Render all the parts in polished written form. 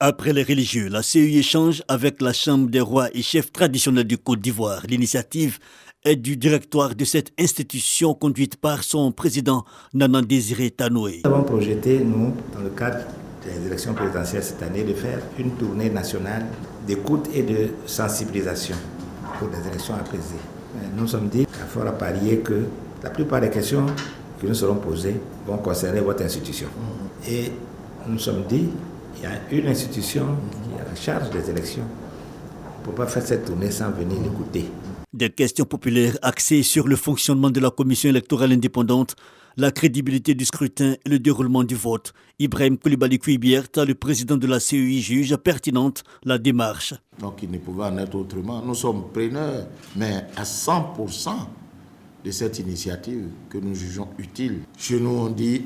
Après les religieux, la CEI échange avec la Chambre des rois et chefs traditionnels du Côte d'Ivoire. L'initiative est du directoire de cette institution conduite par son président Nana Désiré Tanoé. Nous avons projeté, nous, dans le cadre des élections présidentielles cette année, de faire une tournée nationale d'écoute et de sensibilisation pour des élections apaisées. Nous nous sommes dit, à fort à parier, que la plupart des questions qui nous seront posées vont concerner votre institution. Et nous nous sommes dit, il y a une institution qui a la charge des élections. On ne peut pas faire cette tournée sans venir l'écouter. Des questions populaires axées sur le fonctionnement de la commission électorale indépendante, la crédibilité du scrutin et le déroulement du vote. Ibrahim Koulibaly Kouibiert, le président de la CEI, juge pertinente la démarche. Donc il ne pouvait en être autrement. Nous sommes preneurs, mais à 100% de cette initiative que nous jugeons utile. Chez nous, on dit,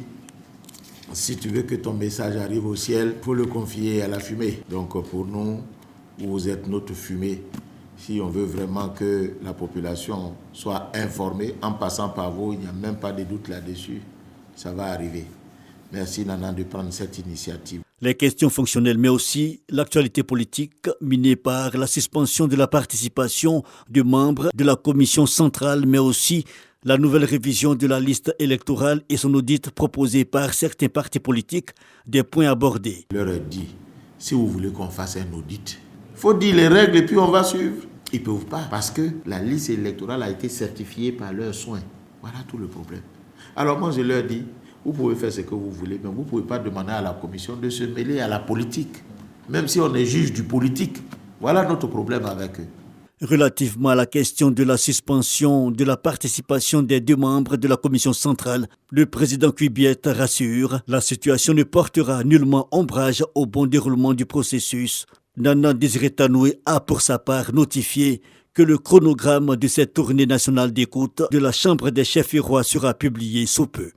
si tu veux que ton message arrive au ciel, il faut le confier à la fumée. Donc pour nous, vous êtes notre fumée. Si on veut vraiment que la population soit informée, en passant par vous, il n'y a même pas de doute là-dessus, ça va arriver. Merci Nana de prendre cette initiative. Les questions fonctionnelles, mais aussi l'actualité politique minée par la suspension de la participation de membres de la commission centrale, mais aussi la nouvelle révision de la liste électorale et son audit proposé par certains partis politiques, des points abordés. Je leur ai dit, si vous voulez qu'on fasse un audit, il faut dire les règles et puis on va suivre. Ils ne peuvent pas parce que la liste électorale a été certifiée par leurs soins. Voilà tout le problème. Alors moi je leur dis, vous pouvez faire ce que vous voulez, mais vous ne pouvez pas demander à la commission de se mêler à la politique, même si on est juge du politique. Voilà notre problème avec eux. Relativement à la question de la suspension de la participation des 2 membres de la commission centrale, le président Kouibiert rassure, la situation ne portera nullement ombrage au bon déroulement du processus. Nana Désiré Tanoé a pour sa part notifié que le chronogramme de cette tournée nationale d'écoute de la Chambre des chefs et rois sera publié sous peu.